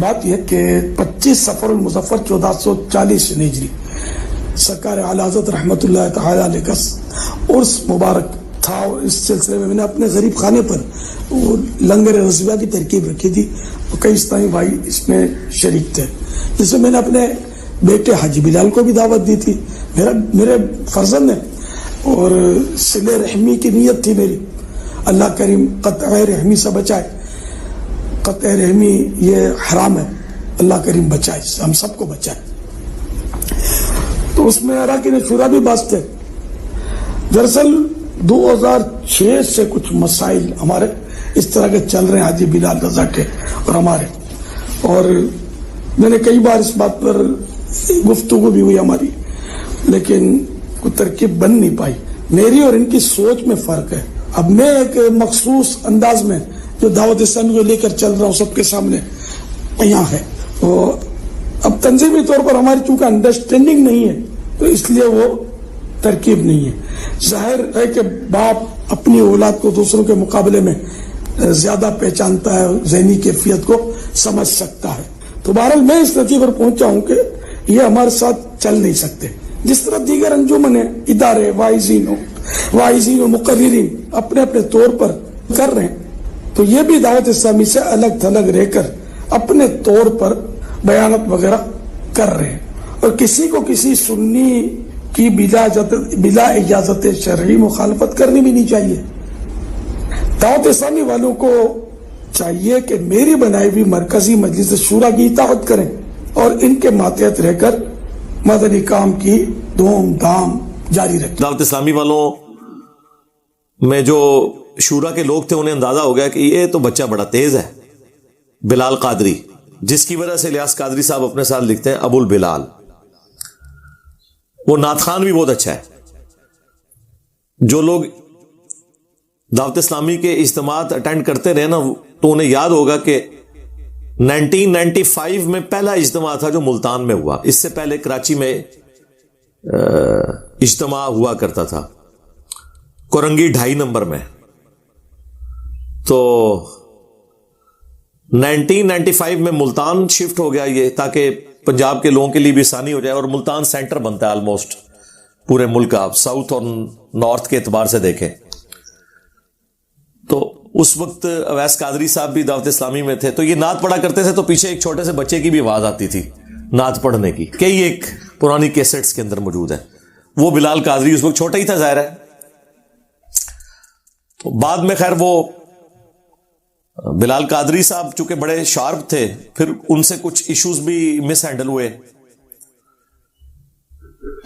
بات یہ کہ 25 سفر المظفر 1440 ہجری سرکار اعلی حضرت رحمۃ اللہ تعالی علیہ کا عرس مبارک تھا، اور اس سلسلے میں نے اپنے غریب خانے پر وہ لنگر رضویہ کی ترکیب رکھی تھی، اور کئی اسلامی بھائی اس میں شریک تھے، جس میں نے اپنے بیٹے حاجی بلال کو بھی دعوت دی تھی، میرے فرزند نے، اور صلہ رحمی کی نیت تھی میری، اللہ کریم قطع رحمی سے بچائے، قطع رحمی یہ حرام ہے، اللہ کریم بچائے، ہم سب کو بچائے۔ تو اس میں اراکین شورا بھی باز تھے۔ دراصل 2006 سے کچھ مسائل ہمارے اس طرح کے چل رہے ہیں، حاجی بلال رضا کے اور ہمارے، اور میں نے کئی بار اس بات پر گفتگو بھی ہوئی ہماری، لیکن کوئی ترکیب بن نہیں پائی۔ میری اور ان کی سوچ میں فرق ہے۔ اب میں ایک مخصوص انداز میں جو دعوت اسلامی کو لے کر چل رہا ہوں سب کے سامنے یہاں ہے، تو اب تنظیمی طور پر ہماری چونکہ انڈرسٹینڈنگ نہیں ہے تو اس لیے وہ ترکیب نہیں ہے۔ ظاہر ہے کہ باپ اپنی اولاد کو دوسروں کے مقابلے میں زیادہ پہچانتا ہے، ذہنی کیفیت کو سمجھ سکتا ہے، تو بہرحال میں اس نتیجے پر پہنچا ہوں کہ یہ ہمارے ساتھ چل نہیں سکتے۔ جس طرح دیگر انجمنیں، ادارے، واعظین و مقررین اپنے اپنے طور پر کر رہے ہیں، تو یہ بھی دعوت اسلامی سے الگ تھلگ رہ کر اپنے طور پر بیانات وغیرہ کر رہے ہیں، اور کسی کو کسی سنی کی بلا اجازت شرعی مخالفت کرنی بھی نہیں چاہیے۔ دعوت اسلامی والوں کو چاہیے کہ میری بنائی ہوئی مرکزی مجلس شورا کی اطاعت کریں اور ان کے ماتحت رہ کر مدنی کام کی دھوم دھام جاری رکھیں۔ دعوت اسلامی والوں میں جو شورا کے لوگ تھے انہیں اندازہ ہو گیا کہ یہ تو بچہ بڑا تیز ہے، بلال قادری، جس کی وجہ سے الیاس قادری صاحب اپنے ساتھ لکھتے ہیں ابو البلال۔ وہ نعت خان بھی بہت اچھا ہے۔ جو لوگ دعوت اسلامی کے اجتماعات اٹینڈ کرتے رہے نا، تو انہیں یاد ہوگا کہ 1995 میں پہلا اجتماع تھا جو ملتان میں ہوا۔ اس سے پہلے کراچی میں اجتماع ہوا کرتا تھا، کورنگی 2.5 نمبر میں۔ تو 1995 میں ملتان شفٹ ہو گیا یہ، تاکہ پنجاب کے لوگوں کے لیے بھی آسانی ہو جائے، اور ملتان سینٹر بنتا ہے آلموسٹ پورے ملک کا، آپ ساؤتھ اور نارتھ کے اعتبار سے دیکھیں تو۔ اس وقت اویس قادری صاحب بھی دعوت اسلامی میں تھے، تو یہ نعت پڑھا کرتے تھے، تو پیچھے ایک چھوٹے سے بچے کی بھی آواز آتی تھی نعت پڑھنے کی، کئی ایک پرانی کیسٹس کے اندر موجود ہے۔ وہ بلال قادری اس وقت چھوٹا ہی تھا ظاہر ہے۔ تو بعد میں خیر وہ بلال قادری صاحب چونکہ بڑے شارپ تھے، پھر ان سے کچھ ایشوز بھی مس ہینڈل ہوئے۔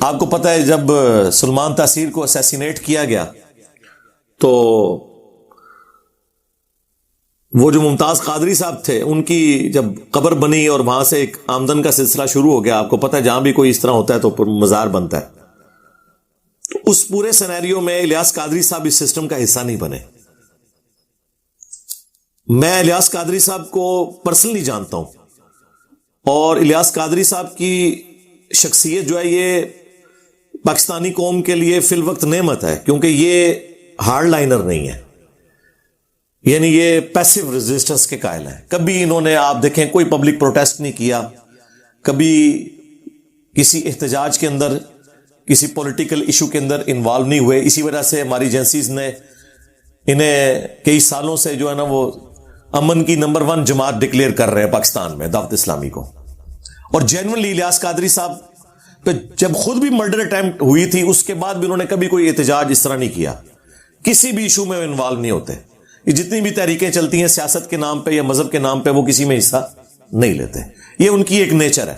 آپ کو پتہ ہے جب سلمان تاثیر کو اسیسینیٹ کیا گیا تو وہ جو ممتاز قادری صاحب تھے، ان کی جب قبر بنی اور وہاں سے ایک آمدن کا سلسلہ شروع ہو گیا، آپ کو پتہ ہے جہاں بھی کوئی اس طرح ہوتا ہے تو مزار بنتا ہے، تو اس پورے سینیریو میں الیاس قادری صاحب اس سسٹم کا حصہ نہیں بنے۔ میں الیاس قادری صاحب کو پرسنلی جانتا ہوں، اور الیاس قادری صاحب کی شخصیت جو ہے یہ پاکستانی قوم کے لیے فی الوقت نعمت ہے، کیونکہ یہ ہارڈ لائنر نہیں ہے، یعنی یہ پیسو ریزسٹنس کے قائل ہیں۔ کبھی انہوں نے آپ دیکھیں کوئی پبلک پروٹیسٹ نہیں کیا، کبھی کسی احتجاج کے اندر، کسی پولیٹیکل ایشو کے اندر انوالو نہیں ہوئے۔ اسی وجہ سے ہماری ایجنسیز نے انہیں کئی سالوں سے جو ہے نا وہ امن کی نمبر 1 جماعت ڈکلیئر کر رہے ہیں پاکستان میں، دعوت اسلامی کو۔ اور جینوئنلی الیاس قادری صاحب پہ جب خود بھی مرڈر اٹیمپٹ ہوئی تھی، اس کے بعد بھی انہوں نے کبھی کوئی احتجاج اس طرح نہیں کیا، کسی بھی ایشو میں انوالو نہیں ہوتے۔ یہ جتنی بھی تحریکیں چلتی ہیں سیاست کے نام پہ یا مذہب کے نام پہ، وہ کسی میں حصہ نہیں لیتے، یہ ان کی ایک نیچر ہے۔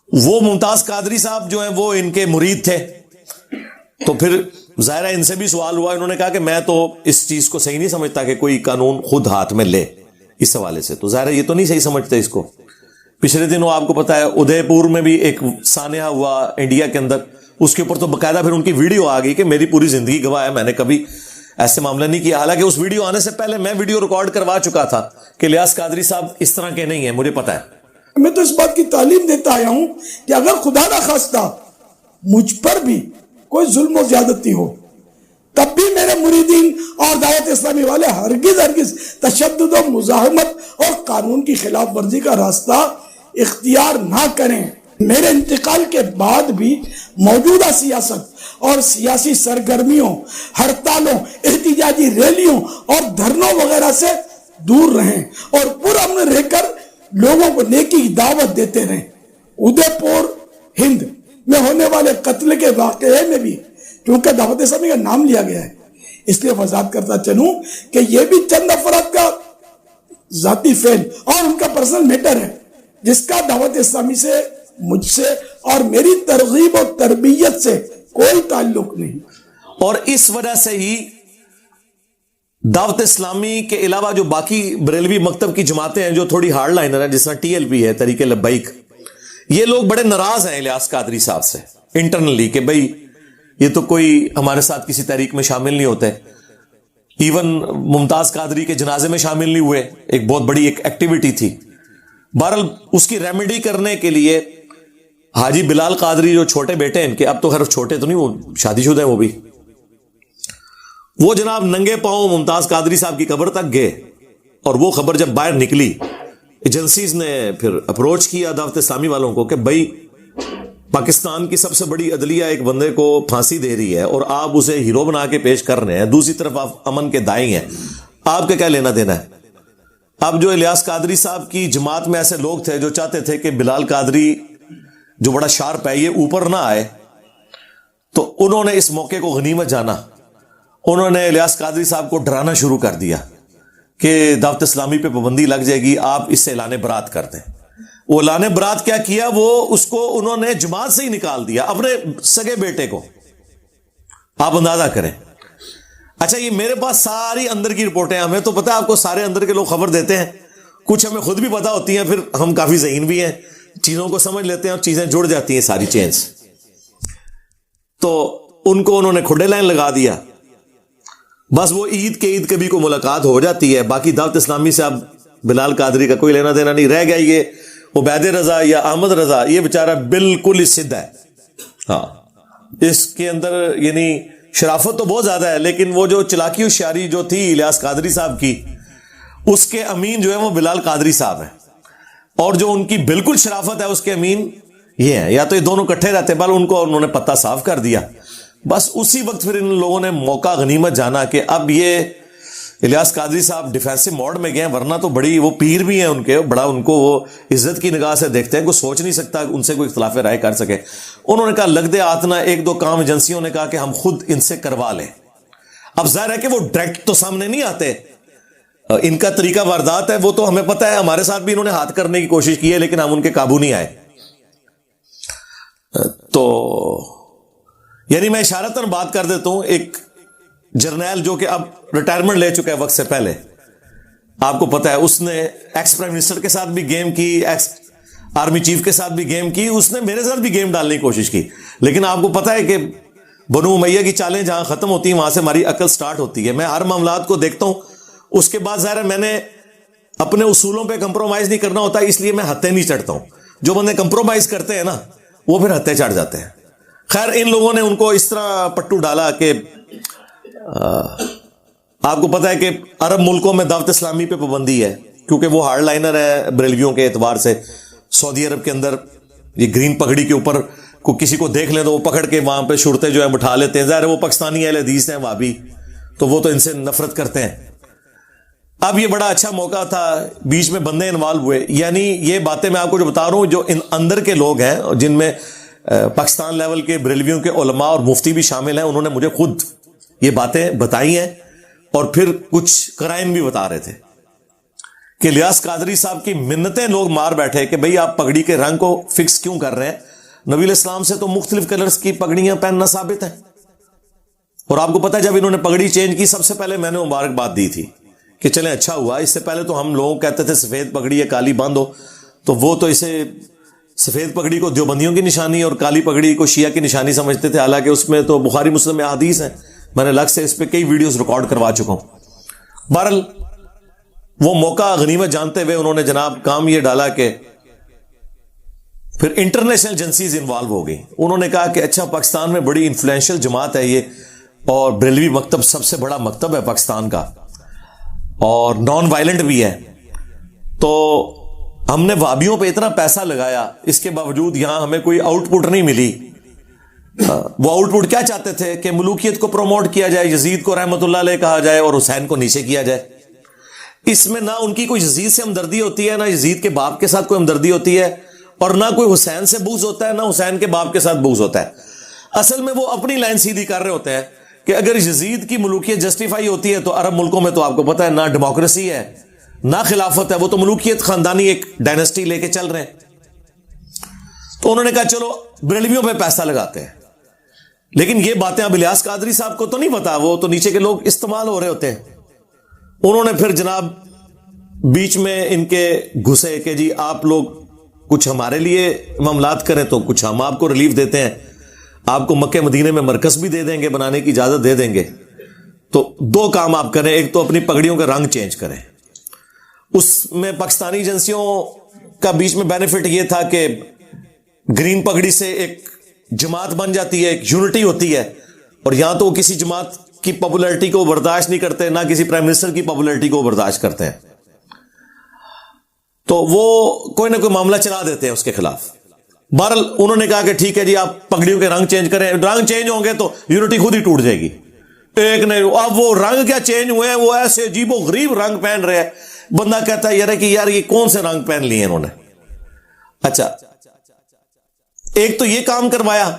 وہ ممتاز قادری صاحب جو ہیں وہ ان کے مرید تھے، تو پھر ظاہر ہے ان سے بھی سوال ہوا، انہوں نے کہا کہ میں تو اس چیز کو صحیح نہیں سمجھتا کہ کوئی قانون خود ہاتھ میں لے اس حوالے سے، تو ظاہر ہے یہ تو نہیں صحیح سمجھتے اس کو۔ پچھلے دنوں آپ کو پتا ہے ادے پور میں بھی ایک سانحہ ہوا انڈیا کے اندر، اس کے اوپر تو باقاعدہ پھر ان کی ویڈیو آ گئی کہ میری پوری زندگی گواہ ہے، میں نے کبھی ایسے معاملہ نہیں کیا۔ حالانکہ اس ویڈیو آنے سے پہلے میں ویڈیو ریکارڈ کروا چکا تھا کہ الیاس قادری صاحب اس طرح کے نہیں ہیں، مجھے پتا ہے۔ میں تو اس بات کی تعلیم دیتا آیا ہوں کہ اگر خدا نخواستہ مجھ پر بھی کوئی ظلم و زیادتی ہو تب بھی میرے مریدین اور دعوت اسلامی والے ہرگز تشدد و مزاحمت اور قانون کی خلاف ورزی کا راستہ اختیار نہ کریں. میرے انتقال کے بعد بھی موجودہ سیاست اور سیاسی سرگرمیوں، ہڑتالوں، احتجاجی ریلیوں اور دھرنوں وغیرہ سے دور رہیں اور پرامن رہ کر لوگوں کو نیکی کی دعوت دیتے رہیں. ادے پور ہند میں ہونے والے قتل کے واقعے میں بھی کیونکہ دعوت اسلامی کا نام لیا گیا ہے، اس لیے وضاحت کرتا چلوں کہ یہ بھی چند افراد کا ذاتی فعل اور ان کا پرسنل میٹر ہے، جس کا دعوت اسلامی سے، مجھ سے اور میری ترغیب اور تربیت سے کوئی تعلق نہیں. اور اس وجہ سے ہی دعوت اسلامی کے علاوہ جو باقی بریلوی مکتب کی جماعتیں ہیں جو تھوڑی ہارڈ لائنر ہیں، جس طرح ٹی ایل پی ہے، تحریک لبیک، یہ لوگ بڑے ناراض ہیں الیاس قادری صاحب سے انٹرنلی کہ بھئی یہ تو کوئی ہمارے ساتھ کسی تحریک میں شامل نہیں ہوتے. ایون ممتاز قادری کے جنازے میں شامل نہیں ہوئے، ایک بہت بڑی ایک ایکٹیویٹی تھی. بہرحال اس کی ریمیڈی کرنے کے لیے حاجی بلال قادری جو چھوٹے بیٹے ہیں ان کے، اب تو خیر چھوٹے تو نہیں، وہ شادی شدہ ہیں وہ بھی، وہ جناب ننگے پاؤں ممتاز قادری صاحب کی قبر تک گئے. اور وہ خبر جب باہر نکلی، ایجنسیز نے پھر اپروچ کیا دعوت اسلامی والوں کو کہ بھائی پاکستان کی سب سے بڑی عدلیہ ایک بندے کو پھانسی دے رہی ہے اور آپ اسے ہیرو بنا کے پیش کر رہے ہیں، دوسری طرف آپ امن کے دائیں ہیں، آپ کا کیا لینا دینا ہے. اب جو الیاس قادری صاحب کی جماعت میں ایسے لوگ تھے جو چاہتے تھے کہ بلال قادری جو بڑا شارپ ہے یہ اوپر نہ آئے، تو انہوں نے اس موقع کو غنیمت جانا، انہوں نے الیاس قادری صاحب کو ڈرانا شروع کر دیا کہ دعوت اسلامی پہ پابندی لگ جائے گی، آپ اس سے اعلان برات کر دیں. وہ اعلان برات کیا کیا، وہ اس کو انہوں نے جماعت سے ہی نکال دیا، اپنے سگے بیٹے کو. آپ اندازہ کریں. اچھا یہ میرے پاس ساری اندر کی رپورٹیں، ہمیں تو پتا ہے آپ کو سارے اندر کے لوگ خبر دیتے ہیں، کچھ ہمیں خود بھی پتا ہوتی ہیں، پھر ہم کافی ذہین بھی ہیں، چیزوں کو سمجھ لیتے ہیں اور چیزیں جڑ جاتی ہیں ساری چینز. تو ان کو انہوں نے کھڈے لائن لگا دیا. بس وہ عید کے عید کبھی کو ملاقات ہو جاتی ہے، باقی دعوت اسلامی سے اب بلال قادری کا کوئی لینا دینا نہیں رہ گیا. یہ عبید رضا یا احمد رضا یہ بیچارہ بالکل ہی سدھ ہے. ہاں اس کے اندر یعنی شرافت تو بہت زیادہ ہے، لیکن وہ جو چلاکی ہوشیاری جو تھی الیاس قادری صاحب کی، اس کے امین جو ہے وہ بلال قادری صاحب ہیں، اور جو ان کی بالکل شرافت ہے اس کے امین یہ ہیں. یا تو یہ دونوں کٹھے رہتے، بل ان کو انہوں نے پتہ صاف کر دیا. بس اسی وقت پھر ان لوگوں نے موقع غنیمت جانا کہ اب یہ الیاس قادری صاحب ڈیفینسو موڈ میں گئے، ورنہ تو بڑی وہ پیر بھی ہیں ان کے، بڑا ان کو وہ عزت کی نگاہ سے دیکھتے ہیں، کوئی سوچ نہیں سکتا ان سے کوئی اختلاف رائے کر سکے. انہوں نے کہا لگ دے آتنا، ایک دو کام ایجنسیوں نے کہا کہ ہم خود ان سے کروا لیں. اب ظاہر ہے کہ وہ ڈائریکٹ تو سامنے نہیں آتے، ان کا طریقہ واردات ہے، وہ تو ہمیں پتہ ہے، ہمارے ساتھ بھی انہوں نے ہاتھ کرنے کی کوشش کی ہے لیکن ہم ان کے قابو نہیں آئے. تو یعنی میں اشارتاً بات کر دیتا ہوں، ایک جرنیل جو کہ اب ریٹائرمنٹ لے چکا ہے وقت سے پہلے، آپ کو پتا ہے اس نے ایکس پرائم منسٹر کے ساتھ بھی گیم کی، ایکس آرمی چیف کے ساتھ بھی گیم کی، اس نے میرے ساتھ بھی گیم ڈالنے کی کوشش کی. لیکن آپ کو پتا ہے کہ بنو امیہ کی چالیں جہاں ختم ہوتی ہیں وہاں سے ہماری عقل سٹارٹ ہوتی ہے. میں ہر معاملات کو دیکھتا ہوں، اس کے بعد ظاہر ہے میں نے اپنے اصولوں پہ کمپرومائز نہیں کرنا ہوتا، اس لیے میں ہتھے نہیں چڑھتا ہوں. جو بندے کمپرومائز کرتے ہیں نا وہ پھر ہتھے چڑھ جاتے ہیں. خیر ان لوگوں نے ان کو اس طرح پٹو ڈالا کہ آپ کو پتا ہے کہ عرب ملکوں میں دعوت اسلامی پہ پابندی ہے کیونکہ وہ ہارڈ لائنر ہے بریلویوں کے اعتبار سے. سعودی عرب کے اندر یہ گرین پگڑی کے اوپر کو کسی کو دیکھ لیں تو وہ پکڑ کے وہاں پہ شرطیں جو ہے بٹھا لیتے ہیں. ظاہر ہے وہ پاکستانی اہل حدیث ہیں وہابی، تو وہ تو ان سے نفرت کرتے ہیں. اب یہ بڑا اچھا موقع تھا، بیچ میں بندے انوالو ہوئے. یعنی یہ باتیں میں آپ کو جو بتا رہا ہوں، جو اندر کے لوگ ہیں جن میں پاکستان لیول کے بریلویوں کے علماء اور مفتی بھی شامل ہیں، انہوں نے مجھے خود یہ باتیں بتائی ہیں اور پھر کچھ قرائن بھی بتا رہے تھے کہ الیاس قادری صاحب کی منتیں لوگ مار بیٹھے کہ بھئی آپ پگڑی کے رنگ کو فکس کیوں کر رہے ہیں؟ نبی علیہ السلام سے تو مختلف کلرز کی پگڑیاں پہننا ثابت ہے. اور آپ کو پتہ ہے جب انہوں نے پگڑی چینج کی سب سے پہلے میں نے مبارکباد دی تھی کہ چلیں اچھا ہوا. اس سے پہلے تو ہم لوگ کہتے تھے سفید پگڑی ہے کالی بند ہو، تو وہ تو اسے سفید پگڑی کو دیوبندیوں کی نشانی اور کالی پگڑی کو شیعہ کی نشانی سمجھتے تھے، حالانکہ اس میں تو بخاری مسلم میں احادیث ہیں. میں نے الگ سے اس پہ کئی ویڈیوز ریکارڈ کروا چکا ہوں. بہرحال وہ موقع غنیمت جانتے ہوئے انہوں نے جناب کام یہ ڈالا کہ پھر انٹرنیشنل ایجنسیز انوالو ہو گئی. انہوں نے کہا کہ اچھا پاکستان میں بڑی انفلوئنشل جماعت ہے یہ اور بریلوی مکتب سب سے بڑا مکتب ہے پاکستان کا اور نان وائلنٹ بھی ہے. تو ہم نے وہابیوں پہ اتنا پیسہ لگایا, اس کے باوجود یہاں ہمیں کوئی آؤٹ پٹ نہیں ملی. وہ آؤٹ پٹ کیا چاہتے تھے کہ ملوکیت کو پروموٹ کیا جائے, یزید کو رحمت اللہ علیہ کہا جائے اور حسین کو نیچے کیا جائے. اس میں نہ ان کی کوئی یزید سے ہمدردی ہوتی ہے, نہ یزید کے باپ کے ساتھ کوئی ہمدردی ہوتی ہے, اور نہ کوئی حسین سے بغض ہوتا ہے, نہ حسین کے باپ کے ساتھ بغض ہوتا ہے. اصل میں وہ اپنی لائن سیدھی کر رہے ہوتے ہیں کہ اگر یزید کی ملوکیت جسٹیفائی ہوتی ہے تو عرب ملکوں میں تو آپ کو پتا ہے نہ ڈیموکریسی ہے نہ خلافت ہے, وہ تو ملوکیت خاندانی ایک ڈائنسٹی لے کے چل رہے ہیں. تو انہوں نے کہا چلو بریلویوں پہ پیسہ لگاتے ہیں. لیکن یہ باتیں اب الیاس قادری صاحب کو تو نہیں پتا, وہ تو نیچے کے لوگ استعمال ہو رہے ہوتے ہیں. انہوں نے پھر جناب بیچ میں ان کے گھسے کہ جی آپ لوگ کچھ ہمارے لیے معاملات کریں تو کچھ ہم آپ کو ریلیف دیتے ہیں, آپ کو مکہ مدینے میں مرکز بھی دے دیں گے, بنانے کی اجازت دے دیں گے. تو دو کام آپ کریں, ایک تو اپنی پگڑیوں کا رنگ چینج کریں. اس میں پاکستانی ایجنسیوں کا بیچ میں بینیفٹ یہ تھا کہ گرین پگڑی سے ایک جماعت بن جاتی ہے, ایک یونٹی ہوتی ہے, اور یہاں تو وہ کسی جماعت کی پاپولرٹی کو برداشت نہیں کرتے, نہ کسی پرائم منسٹر کی پاپولرٹی کو برداشت کرتے ہیں. تو وہ کوئی نہ کوئی معاملہ چلا دیتے ہیں اس کے خلاف. بہرحال انہوں نے کہا کہ ٹھیک ہے جی آپ پگڑیوں کے رنگ چینج کریں, رنگ چینج ہوں گے تو یونٹی خود ہی ٹوٹ جائے گی. ایک نہیں, اب وہ رنگ کیا چینج ہوئے ہیں, وہ ایسے عجیب و غریب رنگ پہن رہے ہیں. بندہ کہتا ہے یار یہ کون سے رنگ پہن لیے انہوں نے. اچھا ایک تو یہ کام کروایا,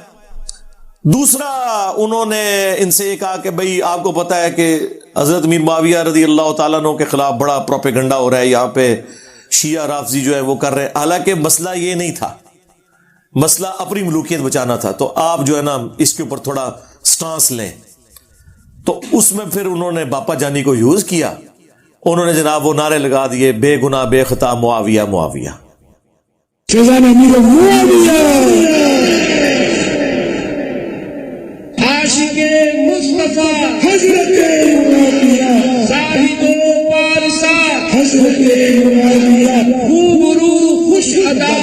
دوسرا انہوں نے ان سے یہ کہا کہ بھئی آپ کو پتا ہے کہ حضرت امیر معاویہ رضی اللہ تعالیٰ عنہ کے خلاف بڑا پروپیگنڈا ہو رہا ہے, یہاں پہ شیعہ رافضی جو ہے وہ کر رہے ہیں. حالانکہ مسئلہ یہ نہیں تھا, مسئلہ اپنی ملوکیت بچانا تھا. تو آپ جو ہے نا اس کے اوپر تھوڑا سٹانس لیں. تو اس میں پھر انہوں نے باپا جانی کو یوز کیا. انہوں نے جناب وہ نعرے لگا دیے بے گناہ بے خطا معاویہ معاویہ. فیضان امیر معاویہ, عاشق مصطفیٰ حضرت معاویہ, زاہد و پارسا حضرت معاویہ, خوبرو خوش ادا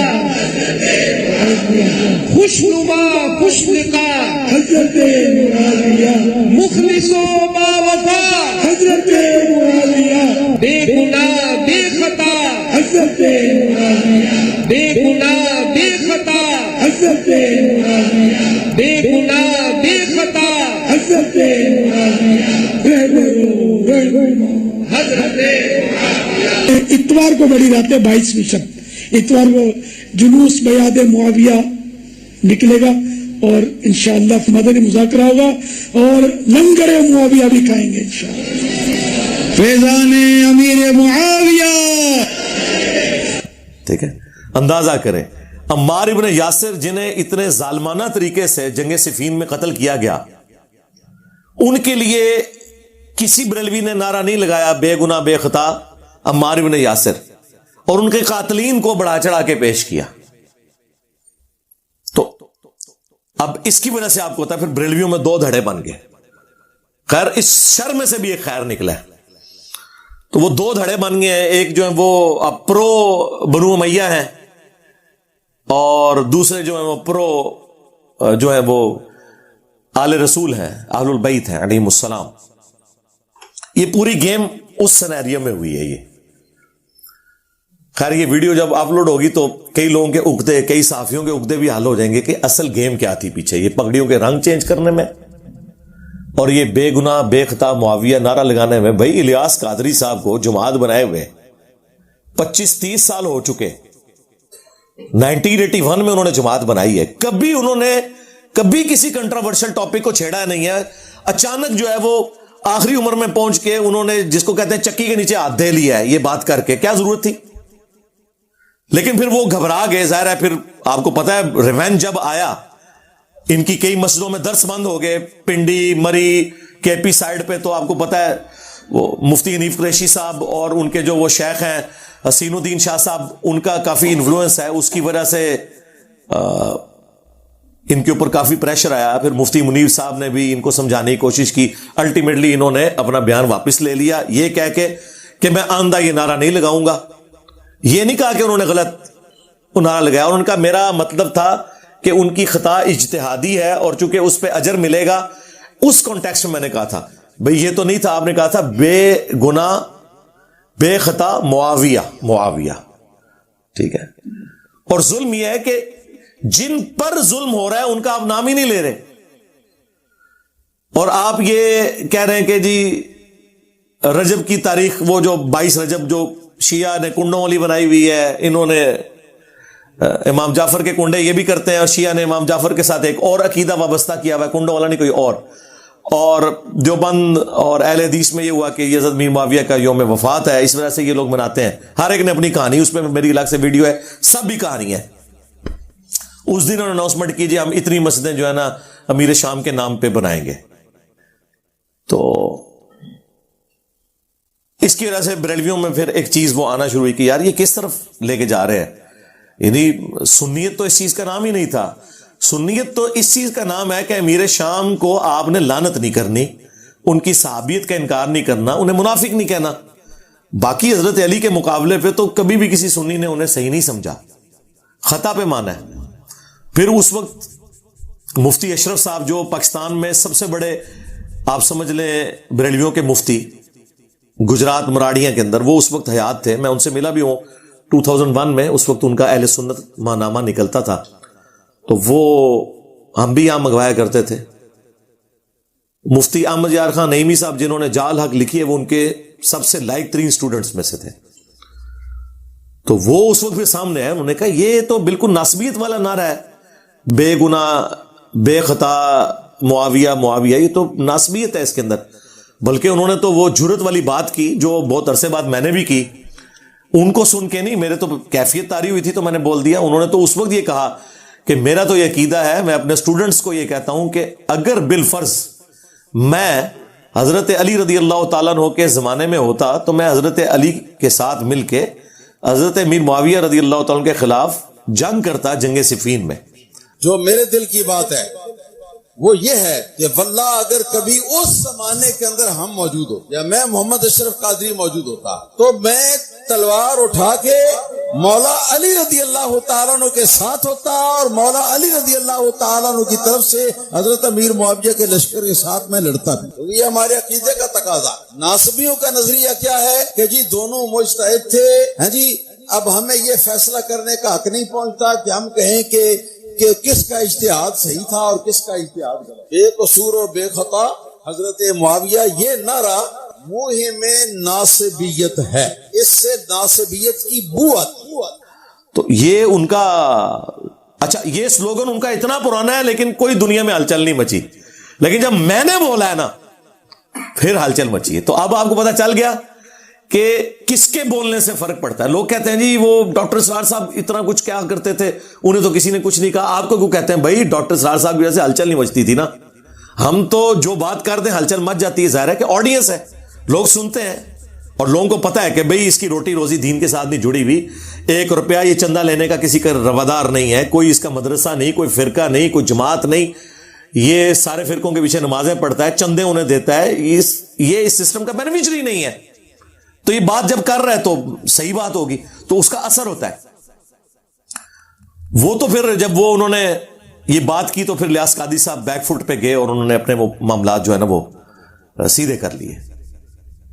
خوش نما خوش نقا حضرت معاویہ, مخلص و باوفا حضرت معاویہ, بے گناہ بے خطا حضرت معاویہ, بے گناہ بے خطا حضرت معاویہ, بے گناہ بے خطا حضرت معاویہ, حضرت اتوار کو بڑی رات ہے 22ویں شب, اتوار کو جلوس بیعت معاویہ نکلے گا اور انشاءاللہ مدنی مذاکرہ ہوگا اور لنگر معاویہ بھی کھائیں گے انشاءاللہ. فیضان امیر معاویہ. ٹھیک ہے, اندازہ کریں عمار ابن یاسر جنہیں اتنے ظالمانہ طریقے سے جنگ صفین میں قتل کیا گیا, ان کے لیے کسی بریلوی نے نعرہ نہیں لگایا بے گناہ بے خطا عمار ابن یاسر, اور ان کے قاتلین کو بڑھا چڑھا کے پیش کیا. تو اب اس کی وجہ سے آپ کو پتا ہے پھر بریلویوں میں 2 دھڑے بن گئے. خیر اس شر میں سے بھی ایک خیر نکلا ہے. تو وہ 2 دھڑے بن گئے ہیں, ایک جو ہے وہ پرو بنو امیہ ہیں اور دوسرے جو ہیں وہ پرو جو ہے وہ آل رسول ہیں, اہل البیت ہیں علیہم السلام. یہ پوری گیم اس سینیریو میں ہوئی ہے. یہ خیر یہ ویڈیو جب اپلوڈ ہوگی تو کئی لوگوں کے عقدے, کئی صحافیوں کے عقدے بھی حل ہو جائیں گے کہ اصل گیم کیا تھی پیچھے, یہ پگڑیوں کے رنگ چینج کرنے میں اور یہ بے گناہ بے خطا معاویہ نعرہ لگانے میں. بھائی الیاس قادری صاحب کو جماعت بنائے ہوئے 25-30 سال ہو چکے, 1981 میں انہوں نے جماعت بنائی ہے. کبھی انہوں نے کبھی کسی کنٹراورشل ٹاپک کو چھیڑا نہیں ہے. اچانک جو ہے وہ آخری عمر میں پہنچ کے انہوں نے جس کو کہتے ہیں چکی کے نیچے ہاتھ دے لیا ہے یہ بات کر کے, کیا ضرورت تھی. لیکن پھر وہ گھبرا گئے, ظاہر ہے پھر آپ کو پتا ہے ریونج جب آیا ان کی کئی مسجدوں میں درس بند ہو گئے, پنڈی مری کے پی سائڈ پہ. تو آپ کو پتا ہے وہ مفتی حنیف قریشی صاحب اور ان کے جو وہ شیخ ہیں حسین الدین شاہ صاحب, ان کا کافی انفلوئنس ہے, اس کی وجہ سے ان کے اوپر کافی پریشر آیا. پھر مفتی منیر صاحب نے بھی ان کو سمجھانے کی کوشش کی. الٹیمیٹلی انہوں نے اپنا بیان واپس لے لیا یہ کہہ کے کہ میں آندہ یہ نعرہ نہیں لگاؤں گا. یہ نہیں کہا کہ انہوں نے غلط نعرہ لگایا, انہوں نے کہا میرا مطلب تھا کہ ان کی خطا اجتہادی ہے اور چونکہ اس پہ اجر ملے گا اس کانٹیکسٹ میں نے کہا تھا بھئی یہ تو نہیں تھا، آپ نے کہا تھا بے گناہ بے خطا معاویہ، ٹھیک ہے. اور ظلم یہ ہے کہ جن پر ظلم ہو رہا ہے ان کا آپ نام ہی نہیں لے رہے، اور آپ یہ کہہ رہے ہیں کہ جی رجب کی تاریخ، وہ جو 22 رجب جو شیعہ نے کنڈوں والی بنائی ہوئی ہے، انہوں نے امام جعفر کے کنڈے یہ بھی کرتے ہیں، اور شیعہ نے امام جعفر کے ساتھ ایک اور عقیدہ وابستہ کیا ہوا ہے، کنڈوں والا نہیں کوئی اور دیوبند اور اہل حدیث میں یہ ہوا کہ یزید میر معاویہ کا یوم وفات ہے، اس وجہ سے یہ لوگ مناتے ہیں. ہر ایک نے اپنی کہانی، اس میں میری الگ سے ویڈیو ہے، سب بھی کہانی ہے. اس دن انہوں نے اناؤنسمنٹ کیجیے ہم اتنی مسجدیں جو ہے نا امیر شام کے نام پہ بنائیں گے. تو اس کی وجہ سے بریلویوں میں پھر ایک چیز وہ آنا شروع ہوئی کہ یار یہ کس طرف لے کے جا رہے ہیں. یعنی سنیت تو اس چیز کا نام ہی نہیں تھا. سنیت تو اس چیز کا نام ہے کہ امیر شام کو آپ نے لعنت نہیں کرنی، ان کی صحابیت کا انکار نہیں کرنا، انہیں منافق نہیں کہنا. باقی حضرت علی کے مقابلے پہ تو کبھی بھی کسی سنی نے انہیں صحیح نہیں سمجھا، خطا پہ مانا ہے. پھر اس وقت مفتی اشرف صاحب جو پاکستان میں سب سے بڑے، آپ سمجھ لیں بریلویوں کے مفتی گجرات مراڑیاں کے اندر، وہ اس وقت حیات تھے، میں ان سے ملا بھی ہوں 2001 میں. اس وقت ان کا اہل سنت ماہنامہ نکلتا تھا، تو وہ ہم بھی یہاں منگوایا کرتے تھے. مفتی احمد یار خان نعیمی صاحب جنہوں نے جال حق لکھی ہے، وہ ان کے سب سے لائق ترین سٹوڈنٹس میں سے تھے. تو وہ اس وقت بھی سامنے ہے، انہوں نے کہا یہ تو بالکل ناسبیت والا نعرہ ہے، بے گناہ بے خطا معاویہ، یہ تو ناسبیت ہے اس کے اندر. بلکہ انہوں نے تو وہ جرت والی بات کی جو بہت عرصے بعد میں نے بھی کی، ان کو سن کے نہیں، میرے تو کیفیت تاری ہوئی تھی تو میں نے بول دیا. انہوں نے تو اس وقت یہ کہا کہ میرا تو یہ عقیدہ ہے، میں اپنے سٹوڈنٹس کو یہ کہتا ہوں کہ اگر بالفرض میں حضرت علی رضی اللہ تعالیٰ عنہ کے زمانے میں ہوتا تو میں حضرت علی کے ساتھ مل کے حضرت امیر معاویہ رضی اللہ تعالیٰ عنہ کے خلاف جنگ کرتا جنگ صفین میں. جو میرے دل کی بات ہے وہ یہ ہے کہ واللہ اگر کبھی اس زمانے کے اندر ہم موجود ہو یا میں محمد اشرف قادری موجود ہوتا تو میں تلوار اٹھا کے مولا علی رضی اللہ تعالیٰ عنہ کے ساتھ ہوتا اور مولا علی رضی اللہ تعالیٰ عنہ کی طرف سے حضرت امیر معاویہ کے لشکر کے ساتھ میں لڑتا بھی. یہ ہمارے عقیدے کا تقاضا. ناصبیوں کا نظریہ کیا ہے کہ جی دونوں مجتہد تھے، ہاں جی اب ہمیں یہ فیصلہ کرنے کا حق نہیں پہنچتا کہ ہم کہیں کہ کس کا اجتہاد صحیح تھا اور کس کا اجتہاد غلط. بے قصور و بے خطا حضرت معاویہ، یہ نعرہ منہ میں ناصبیت ہے، اس سے ناصبیت کی بو آتی. تو یہ ان کا، اچھا یہ سلوگن ان کا اتنا پرانا ہے لیکن کوئی دنیا میں ہلچل نہیں مچی، لیکن جب میں نے بولا ہے نا پھر ہلچل مچی ہے. تو اب آپ کو پتا چل گیا کہ کس کے بولنے سے فرق پڑتا ہے. لوگ کہتے ہیں جی وہ ڈاکٹر اسرار صاحب اتنا کچھ کیا کرتے تھے، انہیں تو کسی نے کچھ نہیں کہا. آپ کو کیوں کہتے ہیں؟ بھائی ڈاکٹر اسرار صاحب کی وجہ سے ہلچل نہیں مچتی تھی نا. ہم تو جو بات کرتے ہیں ہلچل مچ جاتی ہے، ظاہر ہے کہ آڈینس ہے، لوگ سنتے ہیں اور لوگوں کو پتا ہے کہ بھئی اس کی روٹی روزی دین کے ساتھ نہیں جڑی ہوئی. 1 روپیہ یہ چندہ لینے کا کسی کا روادار نہیں ہے، کوئی اس کا مدرسہ نہیں، کوئی فرقہ نہیں، کوئی جماعت نہیں. یہ سارے فرقوں کے پیچھے نمازیں پڑھتا ہے، چندے انہیں دیتا ہے. یہ اس سسٹم کا بینیفیشری نہیں ہے. تو یہ بات جب کر رہا ہے تو صحیح بات ہوگی، تو اس کا اثر ہوتا ہے. وہ تو پھر جب وہ انہوں نے یہ بات کی تو پھر الیاس قادری صاحب بیک فٹ پہ گئے اور انہوں نے اپنے وہ معاملات جو ہے نا وہ سیدھے کر لیے.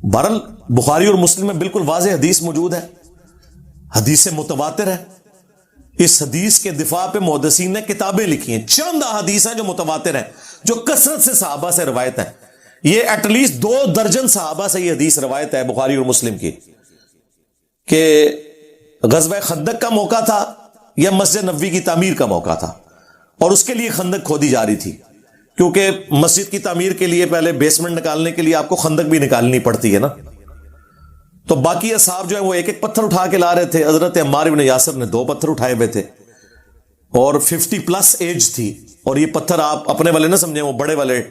بہرحال بخاری اور مسلم میں بالکل واضح حدیث موجود ہے، حدیث متواتر ہے. اس حدیث کے دفاع پہ محدثین نے کتابیں لکھی ہیں. چند احادیث ہیں جو متواتر ہیں، جو کثرت سے صحابہ سے روایت ہیں. یہ ایٹ لیسٹ 2 درجن صحابہ سے یہ حدیث روایت ہے بخاری اور مسلم کی کہ غزوہ خندق کا موقع تھا یا مسجد نبوی کی تعمیر کا موقع تھا، اور اس کے لیے خندق کھودی جا رہی تھی، کیونکہ مسجد کی تعمیر کے لیے پہلے بیسمنٹ نکالنے کے لیے آپ کو خندق بھی نکالنی پڑتی ہے نا. تو باقی اصحاب جو ہے وہ ایک ایک پتھر اٹھا کے لا رہے تھے. حضرت عمار بن یاسر نے 2 پتھر اٹھائے ہوئے تھے اور 50+ ایج تھی. اور یہ پتھر آپ اپنے والے نہ سمجھیں، وہ بڑے والے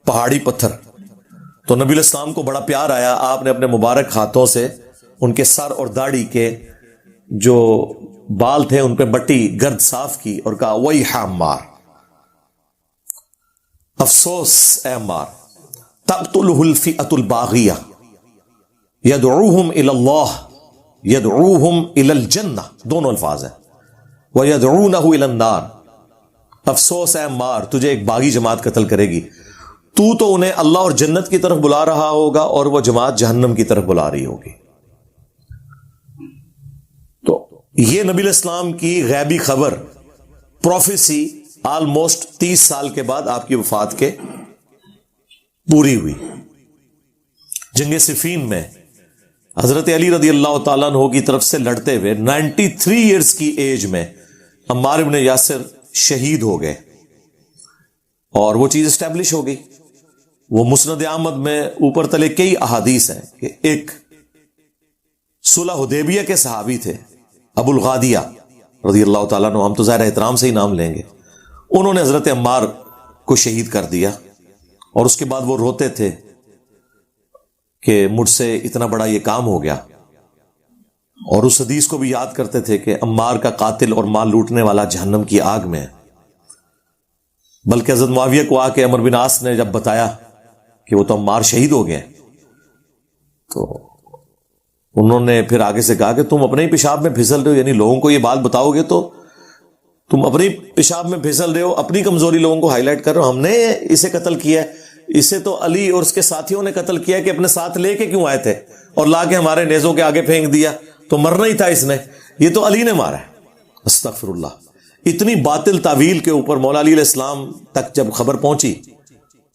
پہاڑی پتھر. تو نبی الاسلام کو بڑا پیار آیا، آپ نے اپنے مبارک ہاتھوں سے ان کے سر اور داڑھی کے جو بال تھے ان پہ بٹی گرد صاف کی اور کہا ویح عمار، افسوس اے عمار، تقتلہ الفئۃ الباغیہ یدعوہم الی اللہ یدعوہم الی الجنہ، دونوں الفاظ ہیں، ویدعونہ الی النار. افسوس اے عمار، تجھے ایک باغی جماعت قتل کرے گی، تو انہیں اللہ اور جنت کی طرف بلا رہا ہوگا اور وہ جماعت جہنم کی طرف بلا رہی ہوگی. تو یہ نبی علیہ السلام کی غیبی خبر، پروفیسی، آلموسٹ 30 سال کے بعد آپ کی وفات کے پوری ہوئی. جنگ صفین میں حضرت علی رضی اللہ تعالیٰ عنہ کی طرف سے لڑتے ہوئے 93 ایئرز کی ایج میں عمار بن یاسر شہید ہو گئے، اور وہ چیز اسٹیبلش ہو گئی. وہ مسند احمد میں اوپر تلے کئی احادیث ہیں کہ ایک صلح حدیبیہ کے صحابی تھے ابو الغادیہ رضی اللہ تعالیٰ عنہ، ہم تو ظاہر احترام سے ہی نام لیں گے، انہوں نے حضرت عمار کو شہید کر دیا، اور اس کے بعد وہ روتے تھے کہ مجھ سے اتنا بڑا یہ کام ہو گیا، اور اس حدیث کو بھی یاد کرتے تھے کہ عمار کا قاتل اور مال لوٹنے والا جہنم کی آگ میں ہے. بلکہ حضرت معاویہ کو آ کے عمرو بن عاص نے جب بتایا کہ وہ تو عمار شہید ہو گئے، تو انہوں نے پھر آگے سے کہا کہ تم اپنے ہی پیشاب میں پھسل رہے ہو، یعنی لوگوں کو یہ بات بتاؤ گے تو تم اپنی پیشاب میں پھسل رہے ہو، اپنی کمزوری لوگوں کو ہائی لائٹ کر رہے ہو. ہم نے اسے قتل کیا ہے، اسے تو علی اور اس کے ساتھیوں نے قتل کیا کہ اپنے ساتھ لے کے کیوں آئے تھے اور لا کے ہمارے نیزوں کے آگے پھینک دیا، تو مرنا ہی تھا اس نے، یہ تو علی نے مارا ہے. استغفر اللہ. اتنی باطل تعویل کے اوپر مولا علی علیہ السلام تک جب خبر پہنچی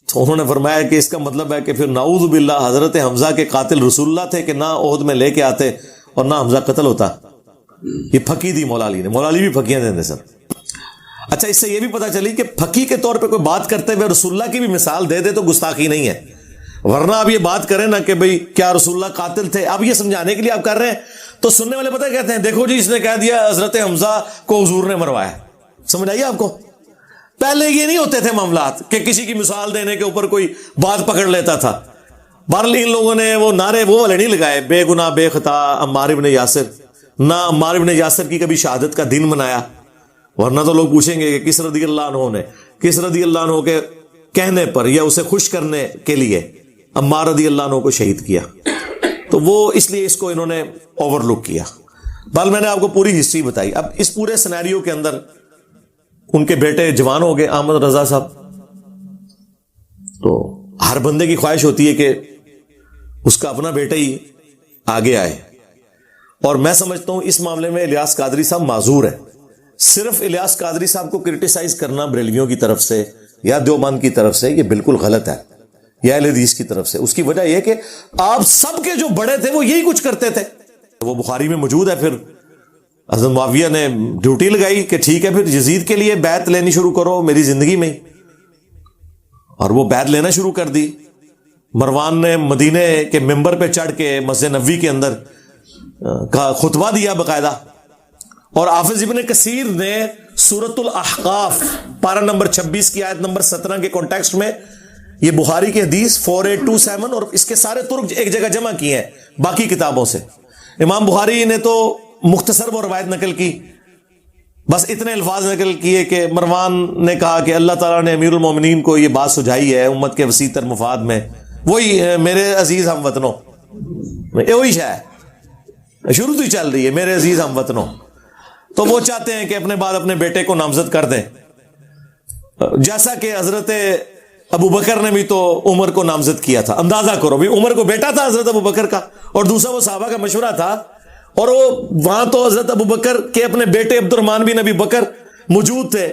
تو انہوں نے فرمایا کہ اس کا مطلب ہے کہ پھر نعوذ باللہ حضرت حمزہ کے قاتل رسول اللہ تھے کہ نہ عہد میں لے کے آتے اور نہ حمزہ قتل ہوتا. یہ پھکی دی مولا علی نے، مولا علی بھی پھکیاں دیتے سر. اچھا، اس سے یہ بھی پتا چلی کہ پھکی کے طور پہ کوئی بات کرتے ہوئے رسول اللہ کی بھی مثال دے دے تو گستاخی نہیں ہے، ورنہ آپ یہ بات کریں نا کہ بھئی کیا رسول اللہ قاتل تھے، آپ یہ سمجھانے کے لیے آپ کر رہے ہیں تو سننے والے پتہ کہتے ہیں دیکھو جی اس نے کہہ دیا حضرت حمزہ کو حضور نے مروایا. سمجھ آئیے آپ کو؟ پہلے یہ نہیں ہوتے تھے معاملات کہ کسی کی مثال دینے کے اوپر کوئی بات پکڑ لیتا تھا. بہرحال ان لوگوں نے وہ نعرے وہ والے نہیں لگائے بے گناہ بے خطا عمار بن یاسر، نہ عمار بن یاسر کی کبھی شہادت کا دن منایا، ورنہ تو لوگ پوچھیں گے کہ کس رضی اللہ عنہ نے، کس رضی اللہ عنہ کے کہنے پر یا اسے خوش کرنے کے لیے عمار رضی اللہ عنہ کو شہید کیا. تو وہ اس لیے اس کو انہوں نے اوور لک کیا. بل میں نے آپ کو پوری ہسٹری بتائی. اب اس پورے سینیریو کے اندر ان کے بیٹے جوان ہو گئے، احمد رضا صاحب. تو ہر بندے کی خواہش ہوتی ہے کہ اس کا اپنا بیٹا ہی آگے آئے، اور میں سمجھتا ہوں اس معاملے میں الیاس قادری صاحب معذور ہے. صرف الیاس قادری صاحب کو کرٹیسائز کرنا بریلویوں کی طرف سے یا دیوبند کی طرف سے یہ بالکل غلط ہے، یا اہل حدیث کی طرف سے. اس کی وجہ یہ کہ آپ سب کے جو بڑے تھے وہ یہی کچھ کرتے تھے. وہ بخاری میں موجود ہے. پھر حضرت معاویہ نے ڈیوٹی لگائی کہ ٹھیک ہے پھر یزید کے لیے بیعت لینی شروع کرو میری زندگی میں، اور وہ بیعت لینا شروع کر دی. مروان نے مدینے کے ممبر پہ چڑھ کے مسجد نبوی کے اندر کا خطبہ دیا باقاعدہ، اور حافظ ابن کثیر نے سورۃ الاحقاف پارہ نمبر 26 کی آیت نمبر 17 کے کانٹیکسٹ میں یہ بخاری کی حدیث 4827 اور اس کے سارے ترک ایک جگہ جمع کیے ہیں باقی کتابوں سے. امام بخاری نے تو مختصر وہ روایت نقل کی، بس اتنے الفاظ نقل کیے کہ مروان نے کہا کہ اللہ تعالیٰ نے امیر المومنین کو یہ بات سجائی ہے امت کے وسیع تر مفاد میں، وہی میرے عزیز ہم وطنوں، وہی شاید شروع تو ہی چل رہی ہے میرے عزیز ہم وطنوں. تو وہ چاہتے ہیں کہ اپنے بعد اپنے بیٹے کو نامزد کر دیں، جیسا کہ حضرت ابو بکر نے بھی تو عمر کو نامزد کیا تھا. اندازہ کرو بھی عمر کو بیٹا تھا حضرت ابو بکر کا، اور دوسرا وہ صحابہ کا مشورہ تھا، اور وہ وہاں تو حضرت ابو بکر کے اپنے بیٹے عبد الرحمن بن ابی بکر موجود تھے،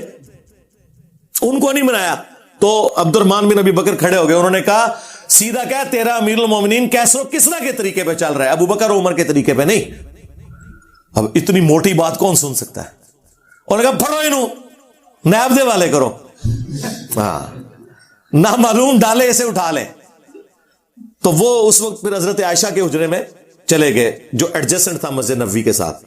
ان کو نہیں منایا. تو عبد الرحمن بن ابی بکر کھڑے ہو گئے، انہوں نے کہا سیدھا کہہ تیرا امیر المومنین کیسو کسرا کے طریقے پہ چل رہا ہے، ابو بکر عمر کے طریقے پہ نہیں. اب اتنی موٹی بات کون سن سکتا ہے؟ انہوں نے کہا پھڑو انہوں نیب دے والے کرو، ہاں نہ معلوم ڈالے اسے اٹھا لیں. تو وہ اس وقت پھر حضرت عائشہ کے حجرے میں چلے گئے جو ایڈجسٹنٹ تھا مسجد نبوی کے ساتھ.